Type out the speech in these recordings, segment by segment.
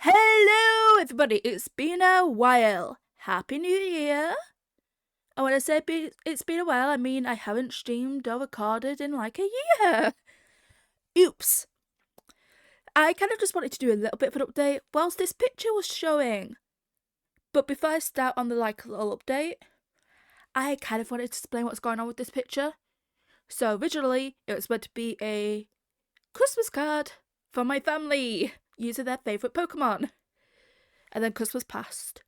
Hello, everybody. It's been a while. Happy New Year. And when I say it's been a while, I mean I haven't streamed or recorded in like a year. Oops. I kind of just wanted to do a little bit of an update whilst this picture was showing. But before I start on the little update, I kind of wanted to explain what's going on with this picture. So originally, it was meant to be a Christmas card from my family using their favourite Pokemon. And then Christmas passed,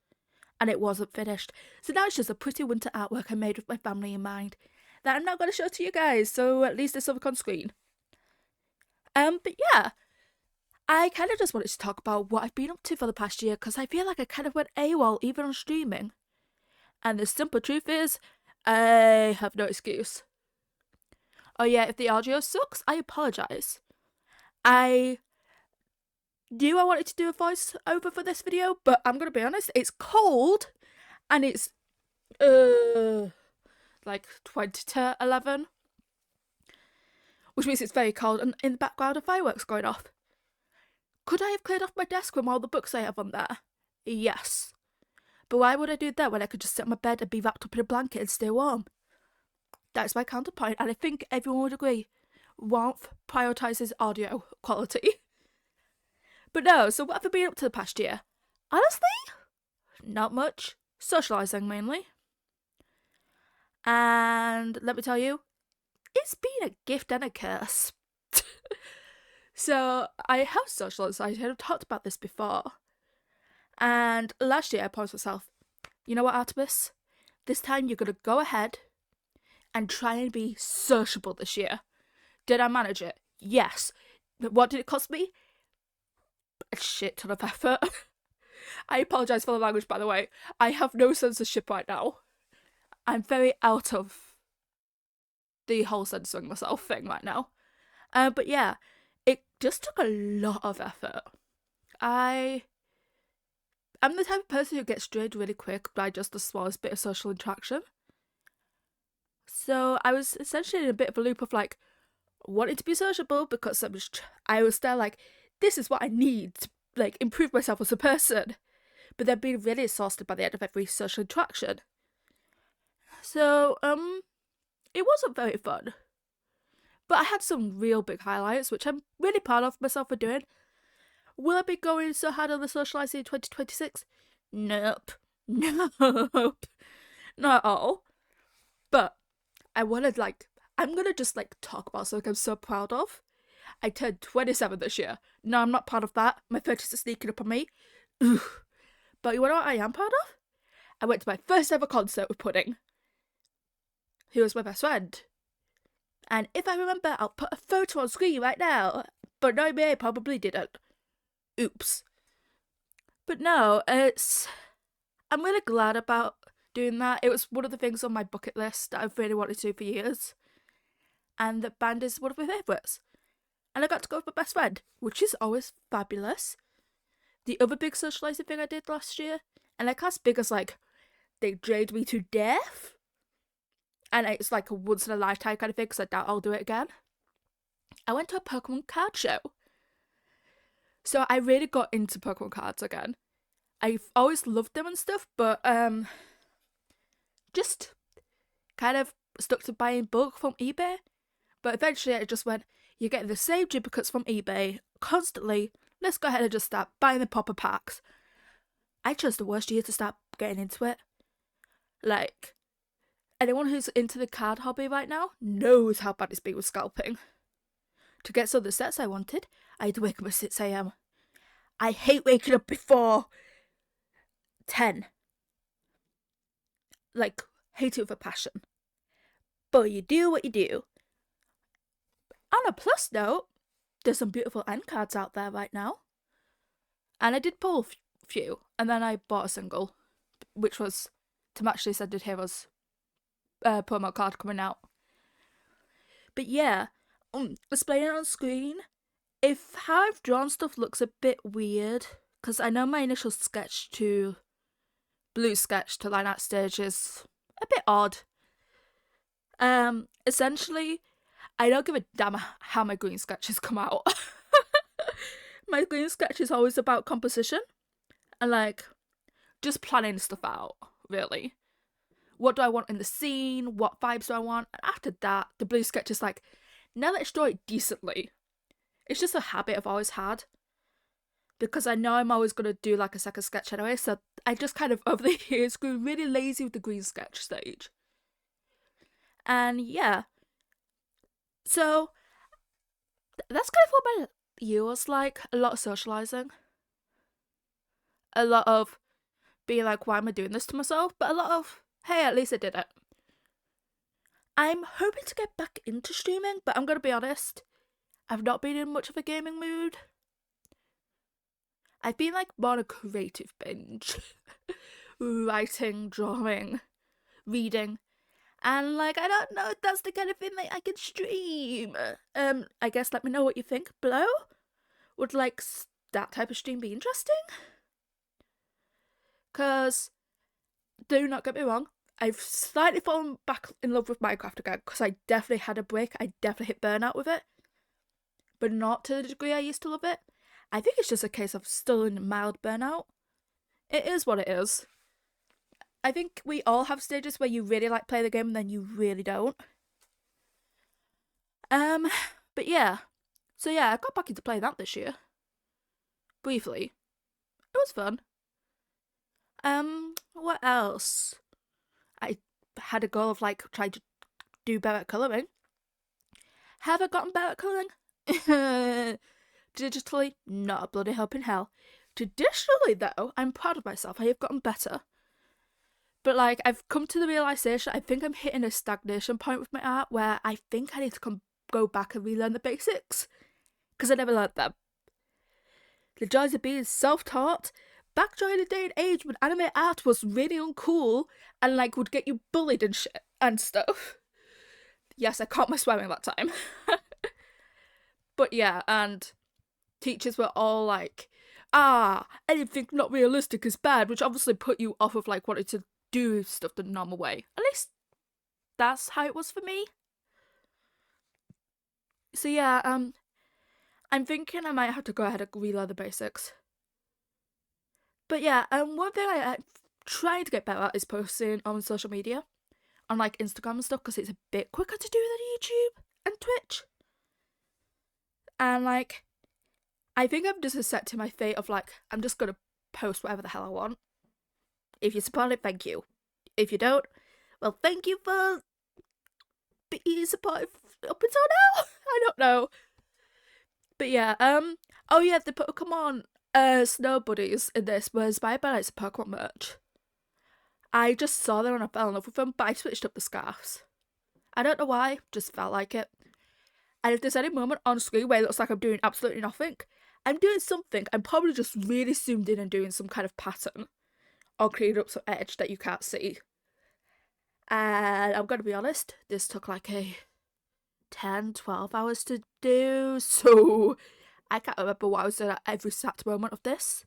and it wasn't finished. So now it's just a pretty winter artwork I made with my family in mind that I'm not going to show to you guys, so at least it's on screen. But yeah, I kind of just wanted to talk about what I've been up to for the past year, because I feel like I kind of went AWOL even on streaming. And the simple truth is, I have no excuse. Oh yeah, if the audio sucks, I apologise. I knew I wanted to do a voice over for this video, but I'm going to be honest, it's cold, and it's like 20 to 11, which means it's very cold, and in the background are fireworks going off. Could I have cleared off my desk from all the books I have on there? Yes. But why would I do that when I could just sit on my bed and be wrapped up in a blanket and stay warm? That's my counterpoint, and I think everyone would agree. Warmth prioritises audio quality. But no, so what have I been up to the past year? Honestly, not much. Socialising mainly. And let me tell you, it's been a gift and a curse. So I have social anxiety. I've talked about this before. And last year I promised myself, you know what, Artemis? This time you're going to go ahead and try and be sociable this year. Did I manage it? Yes. What did it cost me? A shit ton of effort. I apologise for the language, by the way. I have no censorship right now. I'm very out of the whole censoring myself thing right now. But yeah, it just took a lot of effort. I'm the type of person who gets drained really quick by just the smallest bit of social interaction. So I was essentially in a bit of a loop of like wanting to be sociable because I was there like, this is what I need to like improve myself as a person. But then being really exhausted by the end of every social interaction. So, it wasn't very fun. But I had some real big highlights, which I'm really proud of myself for doing. Will I be going so hard on the socialising in 2026? Nope. Nope. Not at all. But I'm gonna just talk about something I'm so proud of. I turned 27 this year. No, I'm not proud of that. My 30s are sneaking up on me. Ugh. But you know what I am proud of? I went to my first ever concert with Pudding. He was my best friend. And if I remember, I'll put a photo on screen right now. But no, I probably didn't. Oops. But no, I'm really glad about doing that. It was one of the things on my bucket list that I've really wanted to do for years. And the band is one of my favourites. And I got to go with my best friend, which is always fabulous. The other big socialising thing I did last year, and as big as they drained me to death. And it's like a once in a lifetime kind of thing, because I doubt I'll do it again. I went to a Pokemon card show. So I really got into Pokemon cards again. I've always loved them and stuff, but just kind of stuck to buying bulk from eBay. But eventually I just went, you're getting the same duplicates from eBay constantly. Let's go ahead and just start buying the proper packs. I chose the worst year to start getting into it. Anyone who's into the card hobby right now knows how bad it's been with scalping. To get some of the sets I wanted, I had to wake up at 6 a.m. I hate waking up before 10. Hate it with a passion. But you do what you do. On a plus note, there's some beautiful end cards out there right now. And I did pull a few, and then I bought a single, which was to match the Ascended Heroes promo card coming out. But yeah, explaining it on screen, if how I've drawn stuff looks a bit weird, because I know my initial sketch to blue sketch to line out stage is a bit odd. Essentially, I don't give a damn how my green sketches come out. my green sketch is always about composition and like just planning stuff out, really. What do I want in the scene? What vibes do I want? And after that, the blue sketch is like, now let's draw it decently. It's just a habit I've always had. Because I know I'm always going to do like a second sketch anyway, so I just kind of over the years grew really lazy with the green sketch stage. And yeah. So that's kind of what my year was like. A lot of socialising. A lot of being like, why am I doing this to myself? But a lot of, hey, at least I did it. I'm hoping to get back into streaming, but I'm going to be honest, I've not been in much of a gaming mood. I've been like more on a creative binge. Writing, drawing, reading. And like, I don't know if that's the kind of thing that I can stream. I guess let me know what you think below. Would like that type of stream be interesting? Because, do not get me wrong, I've slightly fallen back in love with Minecraft again, because I definitely had a break. I definitely hit burnout with it. But not to the degree I used to love it. I think it's just a case of still in mild burnout. It is what it is. I think we all have stages where you really like play the game and then you really don't. But yeah. So yeah, I got back into playing that this year. Briefly. It was fun. What else? I had a goal of like trying to do better at colouring. Have I gotten better at colouring? Digitally, not a bloody hope in hell. Traditionally, though, I'm proud of myself. I have gotten better. But, like, I've come to the realisation I think I'm hitting a stagnation point with my art where I think I need to go back and relearn the basics. Because I never learned them. The joys of being self-taught. Back during the day and age when anime art was really uncool and, like, would get you bullied and shit and stuff. Yes, I caught my swearing that time. But yeah, and teachers were all like, anything not realistic is bad, which obviously put you off of like wanting to do stuff the normal way. At least that's how it was for me. So yeah, I'm thinking I might have to go ahead and relearn the basics. But yeah, one thing I'm trying to get better at is posting on social media, on like Instagram and stuff, because it's a bit quicker to do than YouTube and Twitch. And like, I think I'm just accepting my fate of like, I'm just gonna post whatever the hell I want. If you support it, thank you. If you don't, well, thank you for being supportive up until now. I don't know. But yeah, oh yeah, the Pokemon Snow Buddies in this were inspired by like some Pokemon merch. I just saw them and I fell in love with them, but I switched up the scarves. I don't know why, just felt like it. And if there's any moment on screen where it looks like I'm doing absolutely nothing, I'm doing something. I'm probably just really zoomed in and doing some kind of pattern or creating up some edge that you can't see. And I'm going to be honest, this took like a 10-12 hours to do, so I can't remember what I was doing at every exact moment of this.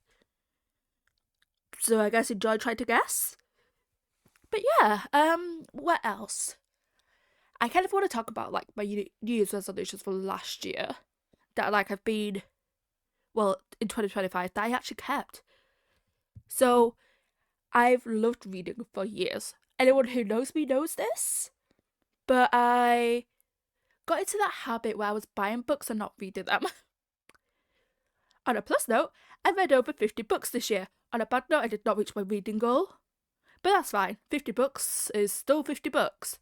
So I guess enjoy trying to guess. But yeah, what else? I kind of want to talk about like my New Year's resolutions for last year that like I've been, well, in 2025 that I actually kept. So I've loved reading for years. Anyone who knows me knows this. But I got into that habit where I was buying books and not reading them. On a plus note, I read over 50 books this year. On a bad note, I did not reach my reading goal. But that's fine. 50 books is still 50 books.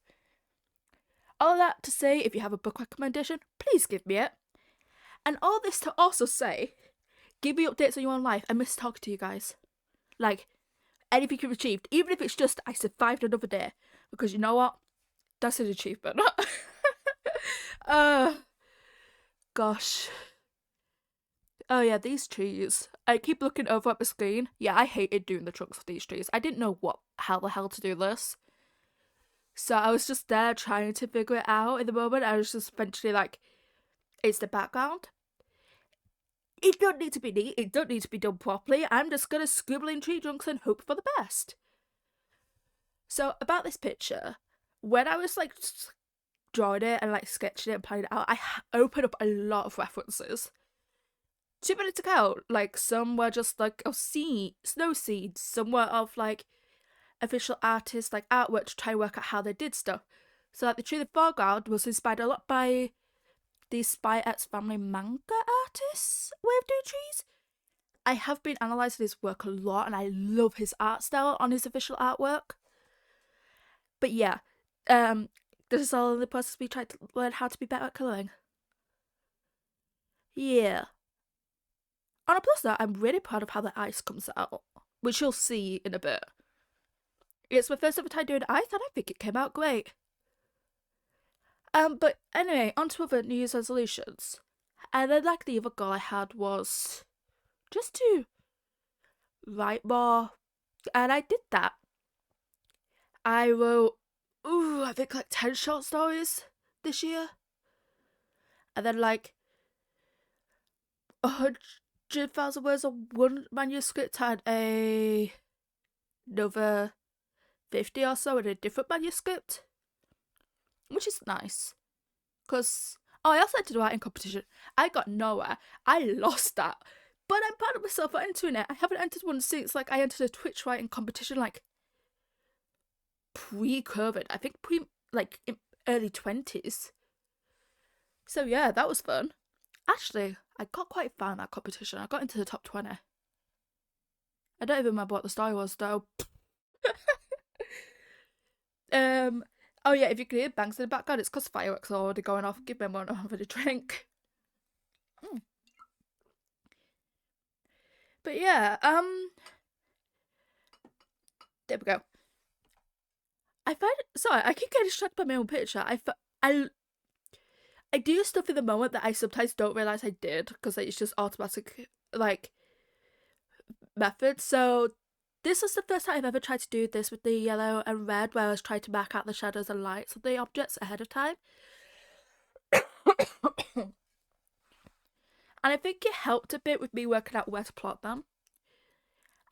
All that to say, if you have a book recommendation, please give me it. And all this to also say, give me updates on your own life. I miss talking to you guys. Like, anything you've achieved, even if it's just I survived another day. Because you know what? That's an achievement. Gosh. Oh yeah, these trees. I keep looking over at the screen. Yeah, I hated doing the trunks of these trees. I didn't know how the hell to do this. So I was just there trying to figure it out in the moment. I was just eventually like, it's the background. It don't need to be neat. It don't need to be done properly. I'm just going to scribble in tree trunks and hope for the best. So about this picture, when I was like drawing it and like sketching it and planning it out, I opened up a lot of references too many to count. Like, some were just like snow seeds, some were of like official artists, like artwork to try and work out how they did stuff. So like the tree in the foreground was inspired a lot by the Spy X Family manga artist's way of doing trees. I have been analysing his work a lot and I love his art style on his official artwork. But yeah, this is all in the process we tried to learn how to be better at colouring. Yeah. On a plus note, I'm really proud of how the ice comes out, which you'll see in a bit. It's my first ever time doing ice and I think it came out great. But anyway, on to other New Year's resolutions. And then like the other goal I had was just to write more. And I did that. I wrote, I think like 10 short stories this year. And then like 100,000 words on one manuscript and another 50 or so in a different manuscript. Which is nice. Because, I also entered a writing competition. I got nowhere. I lost that. But I'm proud of myself for entering it. I haven't entered one since, like, I entered a Twitch writing competition, like, pre-COVID. I think in early 20s. So, yeah, that was fun. Actually, I got quite far in that competition. I got into the top 20. I don't even remember what the story was, though. Oh yeah, if you can hear bangs in the background, it's because fireworks are already going off. Give me a moment, I'm having a drink. But yeah, there we go. I find sorry, I keep getting distracted by my own picture. I do stuff in the moment that I sometimes don't realise I did because it's just automatic like method. So this was the first time I've ever tried to do this with the yellow and red, where I was trying to mark out the shadows and lights of the objects ahead of time. And I think it helped a bit with me working out where to plot them.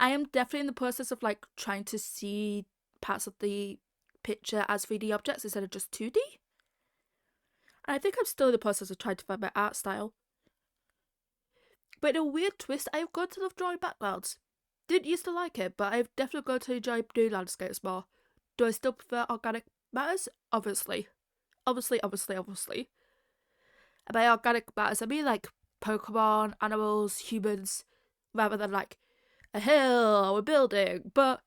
I am definitely in the process of like trying to see parts of the picture as 3D objects instead of just 2D. And I think I'm still in the process of trying to find my art style. But in a weird twist, I've got to love drawing backgrounds. Didn't used to like it, but I've definitely got to enjoy doing landscapes more. Do I still prefer organic matters? Obviously. And by organic matters, I mean like Pokemon, animals, humans, rather than like a hill or a building. But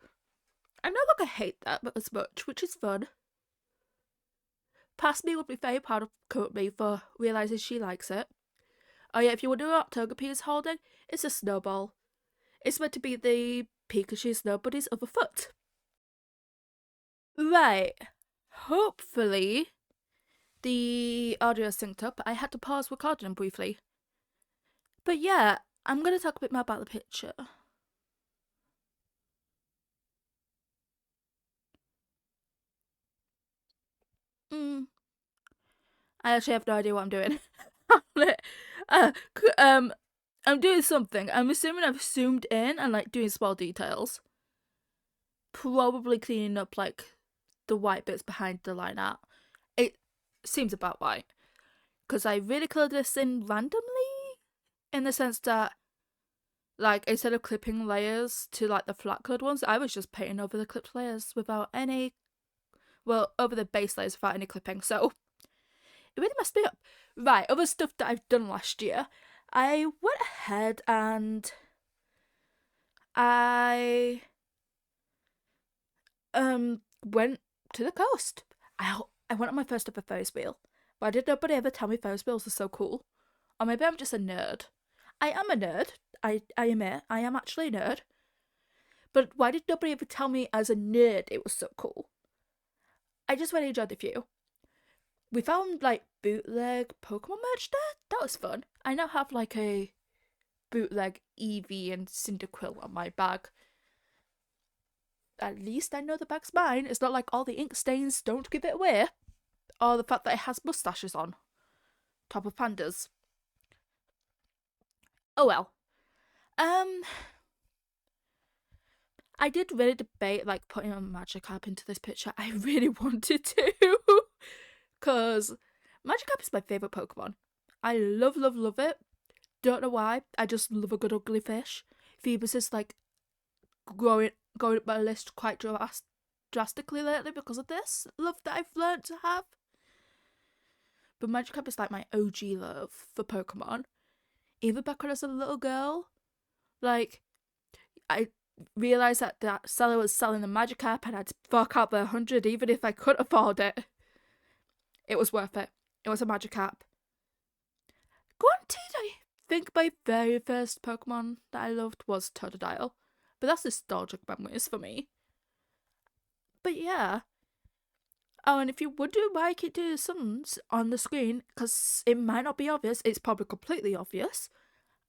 I'm no longer hate that as much, which is fun. Past me would be very proud of current me for realising she likes it. Oh yeah, if you wonder what Togepi is holding, it's a snowball. It's meant to be the Pikachu Snow Buddy's other foot. Right. Hopefully, the audio synced up. I had to pause recording briefly. But yeah, I'm going to talk a bit more about the picture. I actually have no idea what I'm doing. I'm doing something. I'm assuming I've zoomed in and like doing small details. Probably cleaning up like the white bits behind the line art. It seems about right. Because I really coloured this in randomly. In the sense that, like, instead of clipping layers to like the flat coloured ones, I was just painting over the clipped layers without any, well, over the base layers without any clipping. So it really messed me up. Right, other stuff that I've done last year. I went ahead and I went to the coast. I went on my first ever Ferris wheel. Why did nobody ever tell me Ferris wheels are so cool? Or maybe I'm just a nerd. I am a nerd. I admit, I am actually a nerd. But why did nobody ever tell me as a nerd it was so cool? I just really enjoyed the view. We found like bootleg Pokemon merch there. That was fun. I now have like a bootleg Eevee and Cyndaquil on my bag. At least I know the bag's mine. It's not like all the ink stains don't give it away. Or the fact that it has mustaches on top of pandas. Oh well. I did really debate like putting a Magikarp into this picture. I really wanted to. Because Magikarp is my favourite Pokemon. I love it. Don't know why. I just love a good ugly fish. Phoebus is like going up my list quite drastically lately because of this love that I've learned to have. But Magikarp is like my OG love for Pokemon. Even back when I was a little girl, like I realised that seller was selling the Magikarp and I'd fork out the 100 even if I couldn't afford it. It was worth it. It was a Magikarp. Granted, I think my very first Pokemon that I loved was Totodile, but that's nostalgic memories for me. But yeah. Oh, and if you wonder why I keep doing the suns on the screen, because it might not be obvious, it's probably completely obvious,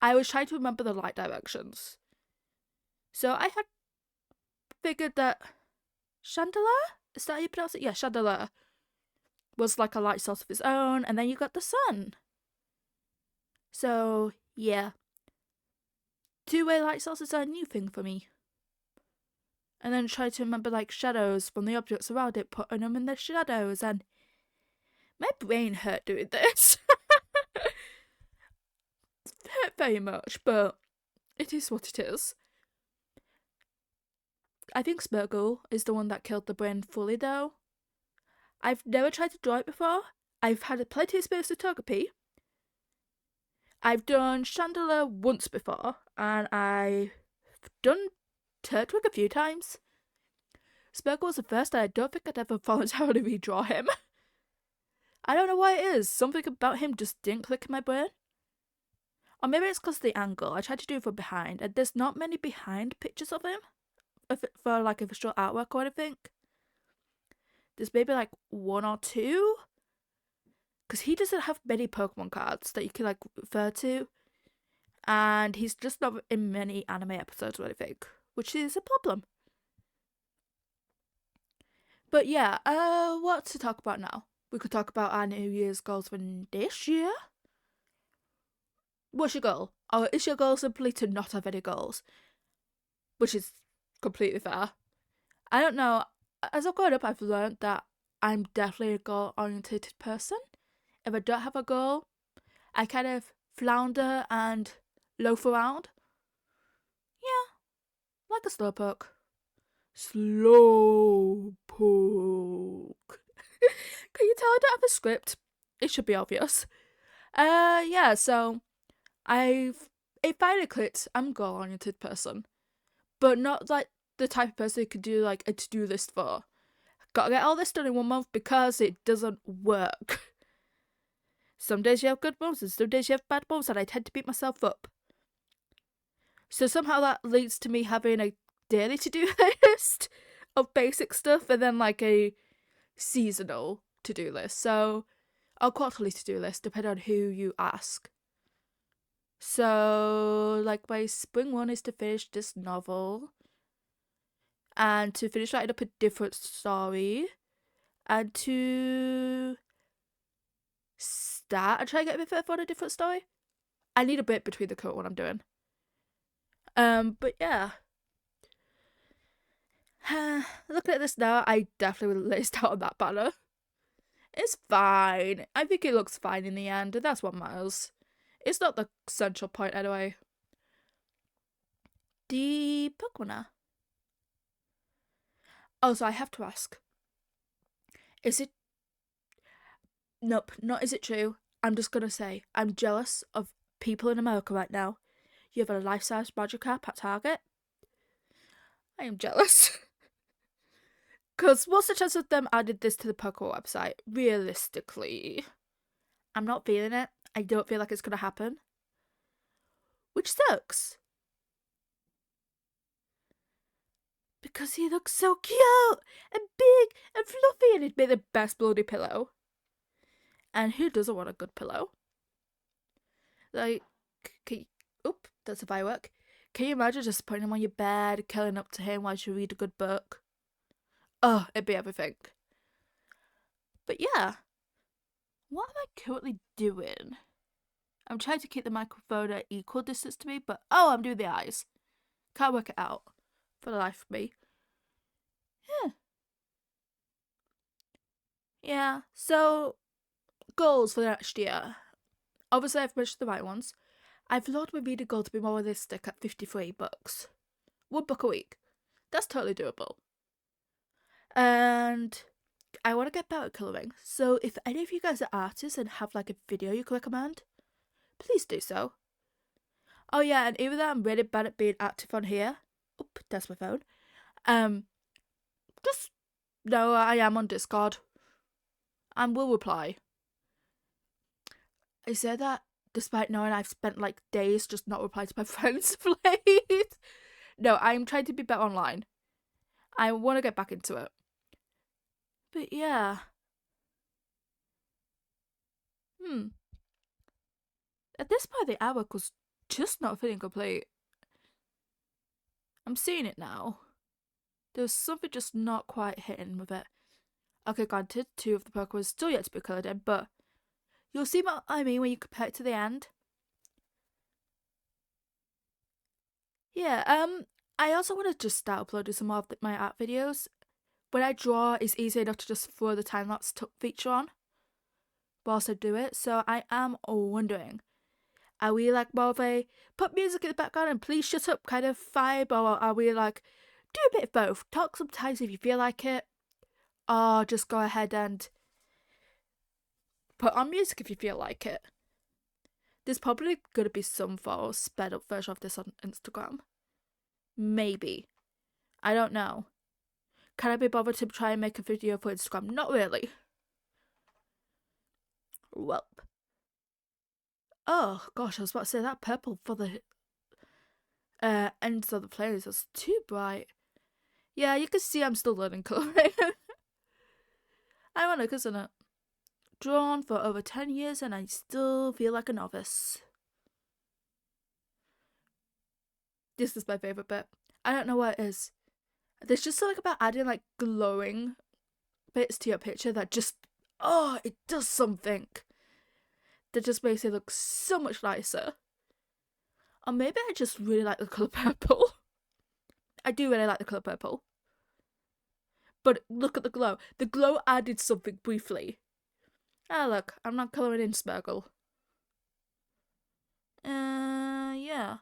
I was trying to remember the light directions. So I had figured that Chandelure? Is that how you pronounce it? Yeah, Chandelure was like a light source of its own, and then you got the sun. So, yeah. Two-way light sources are a new thing for me. And then try to remember like shadows from the objects around it, putting them in the shadows, and my brain hurt doing this. It hurt very much, but it is what it is. I think Smeargle is the one that killed the brain fully though. I've never tried to draw it before. I've had plenty of experience with Togepi. I've done Chandelure once before, and I've done Turtwig a few times. Smeargle was the first, and I don't think I'd ever voluntarily redraw him. I don't know why it is. Something about him just didn't click in my brain. Or maybe it's because of the angle. I tried to do it from behind, and there's not many behind pictures of him for like official artwork or anything. There's maybe like one or two, because he doesn't have many Pokemon cards that you can like refer to, and he's just not in many anime episodes or anything, which is a problem. But yeah, what to talk about now? We could talk about our New Year's goals for this year. What's your goal? Or is your goal simply to not have any goals? Which is completely fair. I don't know. As I've grown up, I've learned that I'm definitely a goal-oriented person. If I don't have a goal, I kind of flounder and loaf around. Yeah, like a slowpoke. Slowpoke. Can you tell I don't have a script? It should be obvious. Yeah, so it finally clicked. I'm a goal-oriented person, but not like the type of person who could do like a to-do list for. Gotta get all this done in 1 month because it doesn't work. Some days you have good months and some days you have bad months, and I tend to beat myself up. So somehow that leads to me having a daily to-do list of basic stuff and then like a seasonal to-do list. So, or quarterly to-do list, depending on who you ask. So, like my spring one is to finish this novel and to finish writing up a different story and to start and try and get a bit further on a different story. I need a bit between the current one I'm doing. But yeah. Looking at this now, I definitely would list out on that banner. It's fine. I think it looks fine in the end, and that's what matters. It's not the central point anyway. The Pokemon. Oh, so I have to ask. Is it... Nope, not is it true. I'm just gonna say, I'm jealous of people in America right now. You have a life-size Magikarp at Target. I am jealous. Because what's the chance of them adding this to the Pokemon website? Realistically. I'm not feeling it. I don't feel like it's gonna happen. Which sucks. Because he looks so cute and big and fluffy, and he'd be the best bloody pillow. And who doesn't want a good pillow? Like, that's a firework. Can you imagine just putting him on your bed, curling up to him while you read a good book? Oh, it'd be everything. But yeah, what am I currently doing? I'm trying to keep the microphone at equal distance to me, but oh, I'm doing the eyes. Can't work it out for the life of me. Yeah. Yeah, so goals for the next year. Obviously, I've mentioned the right ones. I've lowered my reading goal to be more realistic at 53 books. 1 book a week. That's totally doable. And I want to get better at colouring. So if any of you guys are artists and have like a video you can recommend, please do so. Oh yeah, and even though I'm really bad at being active on here, oop, that's my phone. Just know I am on Discord and will reply. I say that despite knowing I've spent like days just not replying to my friends of late. No, I'm trying to be better online. I want to get back into it. But yeah. At this point, the artwork was just not feeling complete. I'm seeing it now. There was something just not quite hitting with it. Okay, granted, 2 of the Pokemon still yet to be coloured in, but you'll see what I mean when you compare it to the end. Yeah, I also want to just start uploading some more of my art videos. When I draw, it's easy enough to just throw the time-lapse feature on whilst I do it, so I am wondering, are we like more of a put music in the background and please shut up kind of vibe, or are we like do a bit of both? Talk sometimes if you feel like it, or just go ahead and put on music if you feel like it. There's probably going to be some form of sped up version of this on Instagram. Maybe. I don't know. Can I be bothered to try and make a video for Instagram? Not really. Welp. Oh gosh, I was about to say that purple for the ends of the playlist was too bright. Yeah, you can see I'm still learning colouring. Ironic, isn't it? Drawn for over 10 years and I still feel like a novice. This is my favourite bit. I don't know what it is. There's just something about adding like glowing bits to your picture that just, oh, it does something. That just makes it look so much nicer. Or maybe I just really like the colour purple. I do really like the colour purple. But look at the glow. The glow added something briefly. Ah, look, I'm not colouring in Smeargle. Yeah.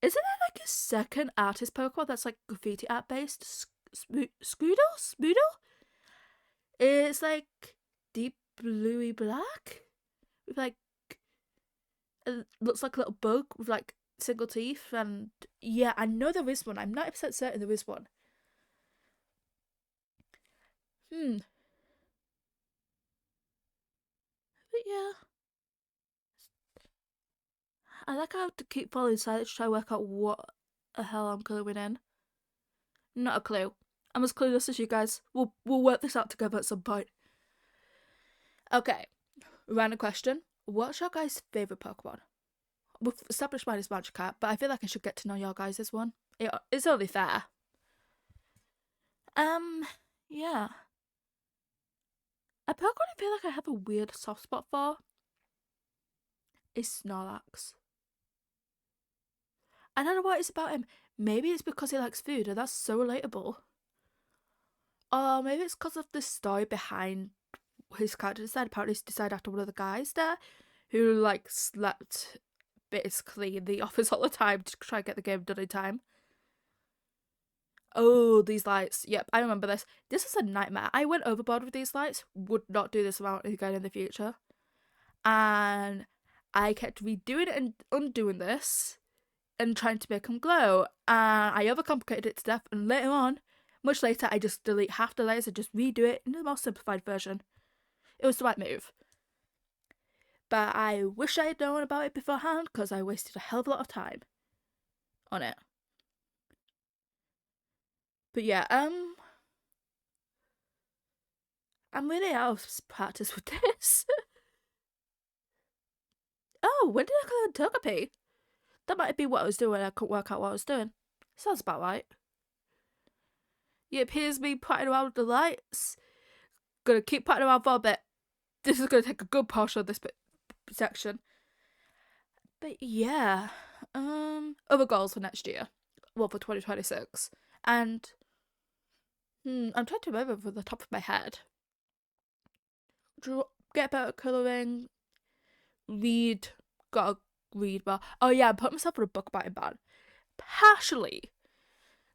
Isn't there like a second artist Pokemon that's like graffiti art based? Scoodle? It's like deep bluey black with like it looks like a little bug with like single teeth, and yeah, I know there is one. I'm 90% certain there is one. But yeah, I like how I have to keep following silent to try to work out what the hell I'm colouring in. Not a clue. I'm as clueless as you guys. We'll work this out together at some point. Okay, random question. What's your guys' favourite Pokemon? We've established mine is Magikarp, but I feel like I should get to know your guys' one. It's only fair. Yeah. A Pokemon I feel like I have a weird soft spot for is Snorlax. I don't know what it's about him. Maybe it's because he likes food, and that's so relatable. Or maybe it's because of the story behind his character design. Apparently, he decided after one of the guys there who like slept basically in the office all the time to try and get the game done in time. Oh, these lights. Yep, I remember this. This is a nightmare. I went overboard with these lights. Would not do this amount again in the future. And I kept redoing it and undoing this and trying to make them glow. And I overcomplicated it to death. And later on, much later, I just delete half the layers and just redo it in the more simplified version. It was the right move. But I wish I had known about it beforehand because I wasted a hell of a lot of time on it. But yeah, I'm really out of practice with this. Oh, when did I call it Togepi? That might be what I was doing when I couldn't work out what I was doing. Sounds about right. Yeah, it appears me putting around with the lights. Gonna keep putting around for a bit. This is gonna take a good portion of this section. But yeah, other goals for next year. Well, for 2026. And I'm trying to remember from the top of my head. Get better at colouring. Read. Gotta read more. Oh yeah, I put myself on a book buying ban. Partially.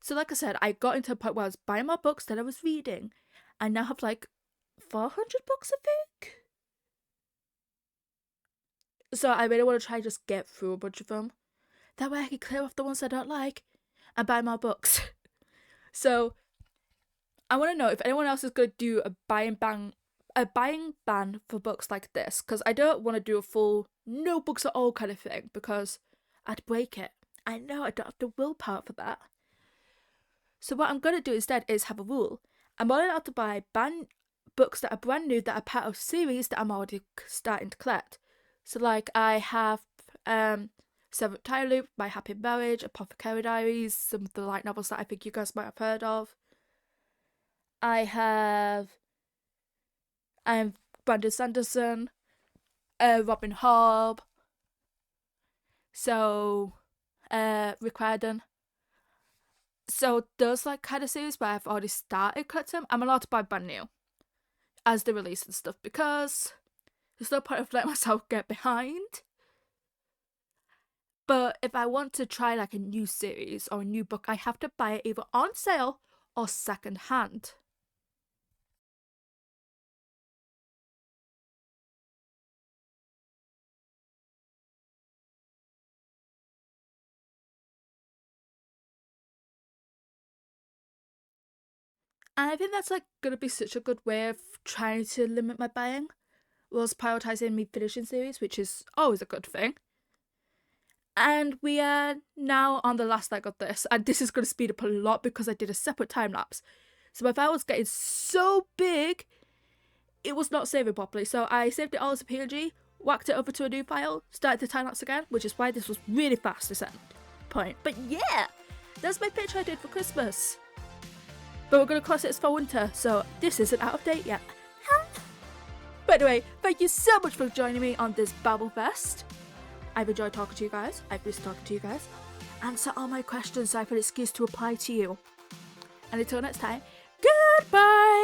So like I said, I got into a point where I was buying more books than I was reading. I now have like 400 books, I think. So I really want to try and just get through a bunch of them. That way I can clear off the ones I don't like and buy more books. So I want to know if anyone else is going to do a buying ban for books like this, because I don't want to do a full no books at all kind of thing, because I'd break it. I know I don't have the willpower for that. So what I'm going to do instead is have a rule. I'm only allowed to buy books that are brand new, that are part of series that I'm already starting to collect. So like I have Seventh Time Loop, My Happy Marriage, Apothecary Diaries, some of the light novels that I think you guys might have heard of. I have Brandon Sanderson, Robin Hobb, so Rick Riordan. So those like kind of series where I've already started collecting, I'm allowed to buy brand new as they release and stuff, because there's no point of letting myself get behind. But if I want to try like a new series or a new book, I have to buy it either on sale or second hand. And I think that's like gonna be such a good way of trying to limit my buying, whilst prioritizing me finishing series, which is always a good thing. And we are now on the last leg of this, and this is gonna speed up a lot because I did a separate time lapse. So my file was getting so big, it was not saving properly. So I saved it all as a PNG, whacked it over to a new file, started the time lapse again, which is why this was really fast this end point. But yeah, that's my picture I did for Christmas. But we're going to cross it as for winter, so this isn't out of date yet. But anyway, thank you so much for joining me on this Babble Fest. I've enjoyed talking to you guys. I've missed talking to you guys. Answer all my questions so I have an excuse to apply to you. And until next time, goodbye!